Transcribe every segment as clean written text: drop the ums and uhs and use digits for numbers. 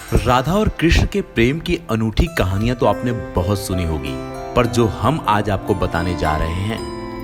राधा और कृष्ण के प्रेम की अनूठी कहानियां तो आपने बहुत सुनी होगी, पर जो हम आज आपको बताने जा रहे हैं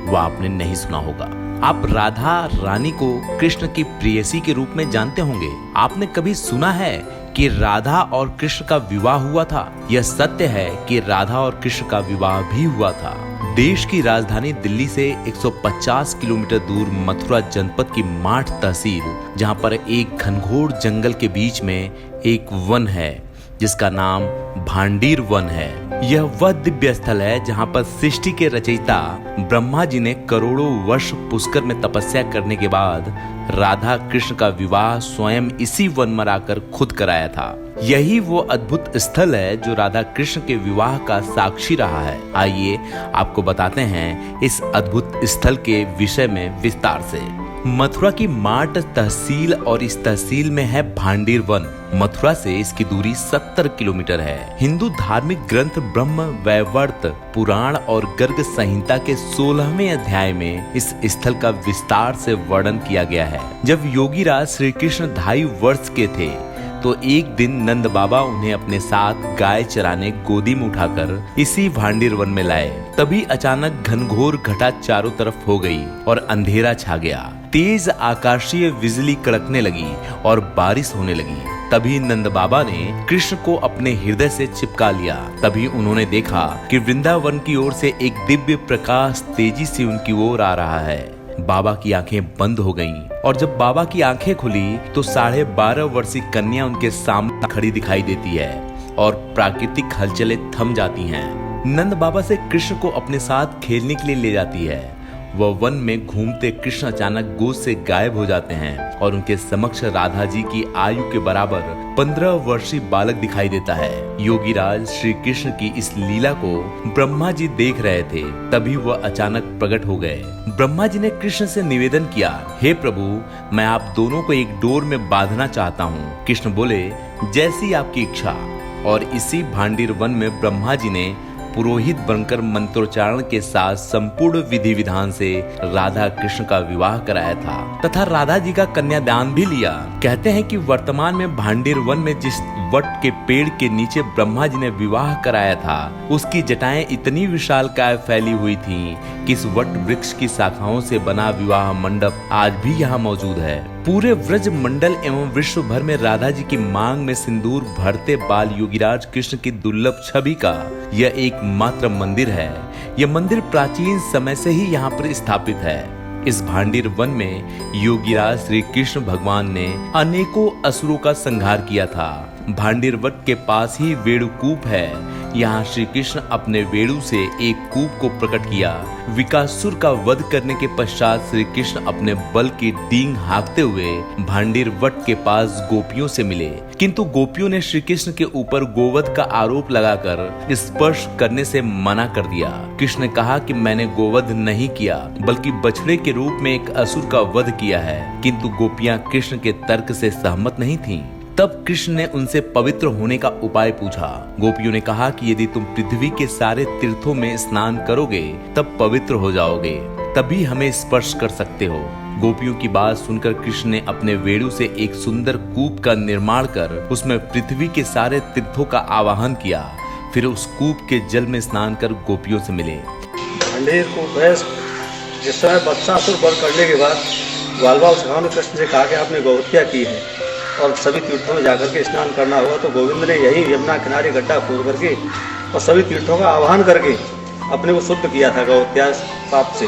वह आपने नहीं सुना होगा। आप राधा रानी को कृष्ण की प्रेयसी के रूप में जानते होंगे। आपने कभी सुना है कि राधा और कृष्ण का विवाह हुआ था? यह सत्य है कि राधा और कृष्ण का विवाह भी हुआ था। देश की राजधानी दिल्ली से 150 किलोमीटर दूर मथुरा जनपद की माठ तहसील, जहां पर एक घनघोर जंगल के बीच में एक वन है जिसका नाम भांडीर वन है। यह वह दिव्य स्थल है जहां पर सृष्टि के रचयिता ब्रह्मा जी ने करोड़ों वर्ष पुष्कर में तपस्या करने के बाद राधा कृष्ण का विवाह स्वयं इसी वन में आकर खुद कराया था। यही वो अद्भुत स्थल है जो राधा कृष्ण के विवाह का साक्षी रहा है। आइए आपको बताते हैं इस अद्भुत स्थल के विषय में विस्तार से। मथुरा की माठ तहसील और इस तहसील में है भांडीर वन। मथुरा से इसकी दूरी 70 किलोमीटर है। हिंदू धार्मिक ग्रंथ ब्रह्म वैवर्त पुराण और गर्ग संहिता के 16वें अध्याय में इस स्थल का विस्तार से वर्णन किया गया है। जब योगीराज श्री कृष्ण 2.5 वर्ष के थे तो एक दिन नंद बाबा उन्हें अपने साथ गाय चराने गोदी में उठाकर इसी भांडीर वन में लाए। तभी अचानक घनघोर घटा चारों तरफ हो गई और अंधेरा छा गया। तेज आकाशीय बिजली कड़कने लगी और बारिश होने लगी। तभी नंद बाबा ने कृष्ण को अपने हृदय से चिपका लिया। तभी उन्होंने देखा कि वृंदावन की ओर से एक दिव्य प्रकाश तेजी से उनकी ओर आ रहा है। बाबा की आंखें बंद हो गईं और जब बाबा की आंखें खुली तो 12.5 वर्षीय कन्या उनके सामने खड़ी दिखाई देती है और प्राकृतिक हलचलें थम जाती हैं। नंद बाबा से कृष्ण को अपने साथ खेलने के लिए ले जाती है। वह वन में घूमते कृष्ण अचानक गोद से गायब हो जाते हैं और उनके समक्ष राधा जी की आयु के बराबर 15 वर्षीय बालक दिखाई देता है। योगीराज श्री कृष्ण की इस लीला को ब्रह्मा जी देख रहे थे। तभी वह अचानक प्रकट हो गए। ब्रह्मा जी ने कृष्ण से निवेदन किया, हे प्रभु, मैं आप दोनों को एक डोर में बांधना चाहता हूँ। कृष्ण बोले, जैसी आपकी इच्छा। और इसी भांडीर वन में ब्रह्मा जी ने पुरोहित बनकर मंत्रोच्चारण के साथ संपूर्ण विधि विधान से राधा कृष्ण का विवाह कराया था तथा राधा जी का कन्यादान भी लिया। कहते हैं कि वर्तमान में भांडीर वन में जिस वट के पेड़ के नीचे ब्रह्मा जी ने विवाह कराया था उसकी जटाएं इतनी विशालकाय फैली हुई थीं कि इस वट वृक्ष की शाखाओं से बना विवाह मंडप आज भी यहाँ मौजूद है। पूरे व्रज मंडल एवं विश्व भर में राधा जी की मांग में सिंदूर भरते बाल योगीराज कृष्ण की दुर्लभ छवि का यह एकमात्र मंदिर है। यह मंदिर प्राचीन समय से ही यहाँ पर स्थापित है। इस भांडीर वन में योगीराज श्री कृष्ण भगवान ने अनेकों असुरों का संहार किया था। भांडीर वट के पास ही वेणु कूप है। यहाँ श्री कृष्ण अपने वेणु से एक कूप को प्रकट किया। विकासुर का वध करने के पश्चात श्री कृष्ण अपने बल की डींग हाँकते हुए भांडीर वट के पास गोपियों से मिले, किंतु गोपियों ने श्री कृष्ण के ऊपर गोवध का आरोप लगाकर स्पर्श करने से मना कर दिया। कृष्ण ने कहा कि मैंने गोवध नहीं किया बल्कि बछड़े के रूप में एक असुर का वध किया है, किंतु गोपियां कृष्ण के तर्क से सहमत नहीं थीं। तब कृष्ण ने उनसे पवित्र होने का उपाय पूछा। गोपियों ने कहा कि यदि तुम पृथ्वी के सारे तीर्थों में स्नान करोगे तब पवित्र हो जाओगे, तभी हमें स्पर्श कर सकते हो। गोपियों की बात सुनकर कृष्ण ने अपने वेणु से एक सुंदर कूप का निर्माण कर उसमें पृथ्वी के सारे तीर्थों का आवाहन किया। फिर उस कूप के जल में स्नान कर गोपियों से मिले। भांडीर कूप है। जिस समय बत्सासुर वध करने के बाद ग्वालवाल सखा ने कृष्ण से कहा कि आपने गौहत्या की है और सभी तीर्थों में जाकर के स्नान करना होगा, तो गोविंद ने यही यमुना किनारे गड्ढा खोद करके और सभी तीर्थों का आह्वान करके अपने को शुद्ध किया था गौहत्या पाप से।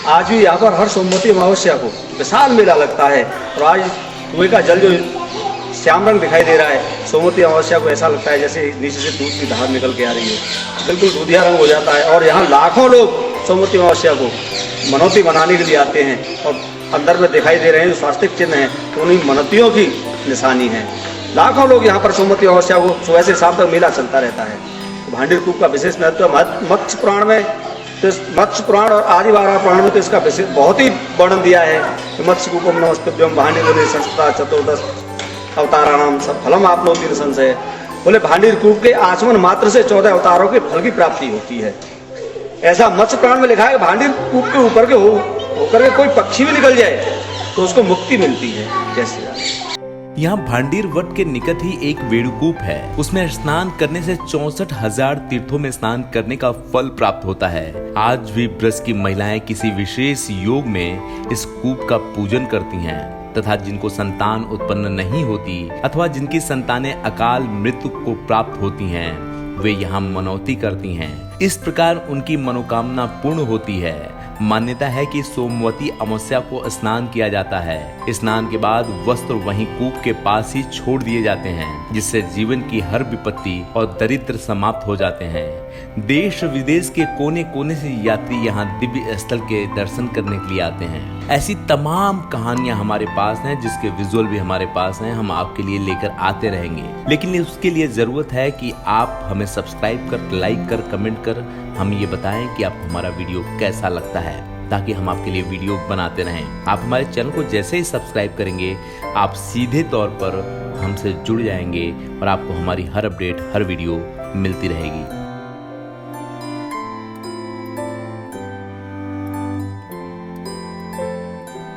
आज भी यहाँ पर हर सोमवती अमावस्या को विशाल मेला लगता है और आज कुएं का जल जो श्याम रंग दिखाई दे रहा है, सोमवती अमावस्या को ऐसा लगता है जैसे नीचे से दूध की धार निकल के आ रही है, बिल्कुल दूधिया रंग हो जाता है। और यहाँ लाखों लोग सोमवती अमावस्या को मनौती बनाने के लिए आते हैं और अंदर में दिखाई दे रहे हैं जो स्वास्तिक चिन्ह है तो उन्हीं मनतियों की निशानी है। लाखों लोग यहाँ पर सोमवती अमावस्या को सुबह से शाम तक मेला चलता रहता है। तो भांडीर कूप का विशेष महत्व मत्स्य पुराण में, तो मत्स्य पुराण और आदि 12 पुराण में तो इसका विशेष बहुत ही वर्णन दिया है। मत्स्य कूपम नमस्तुभ्यम भांडीर संस्कृता चतुर्दश अवताराणाम सब फलम आपनोति संशय। बोले भांडीर कूप के आचमन मात्र से 14 अवतारों के फल की प्राप्ति होती है। ऐसा मत्स्य पुराण में लिखा है कि भांडीर कूप के ऊपर के होकर के कोई पक्षी भी निकल जाए तो उसको मुक्ति मिलती है। जैसे यहाँ भांडीर वट के निकट ही एक वेणुकूप है। उसमें स्नान करने से 64,000 तीर्थों में स्नान करने का फल प्राप्त होता है। आज भी ब्रज की महिलाएं किसी विशेष योग में इस कूप का पूजन करती हैं तथा जिनको संतान उत्पन्न नहीं होती अथवा जिनकी संतानें अकाल मृत्यु को प्राप्त होती हैं, वे यहाँ मनौती करती हैं। इस प्रकार उनकी मनोकामना पूर्ण होती है। मान्यता है कि सोमवती अमावस्या को स्नान किया जाता है। स्नान के बाद वस्त्र वहीं कूप के पास ही छोड़ दिए जाते हैं, जिससे जीवन की हर विपत्ति और दरिद्र समाप्त हो जाते हैं। देश विदेश के कोने कोने से यात्री यहाँ दिव्य स्थल के दर्शन करने के लिए आते हैं। ऐसी तमाम कहानियां हमारे पास हैं, जिसके विजुअल भी हमारे पास हैं। हम आपके लिए लेकर आते रहेंगे, लेकिन उसके लिए जरूरत है कि आप हमें सब्सक्राइब कर, लाइक कर, कमेंट कर हम ये बताएं कि आपको हमारा वीडियो कैसा लगता है, ताकि हम आपके लिए वीडियो बनाते रहें। आप हमारे चैनल को जैसे ही सब्सक्राइब करेंगे, आप सीधे तौर पर हमसे जुड़ जाएंगे और आपको हमारी हर अपडेट, हर वीडियो मिलती रहेगी।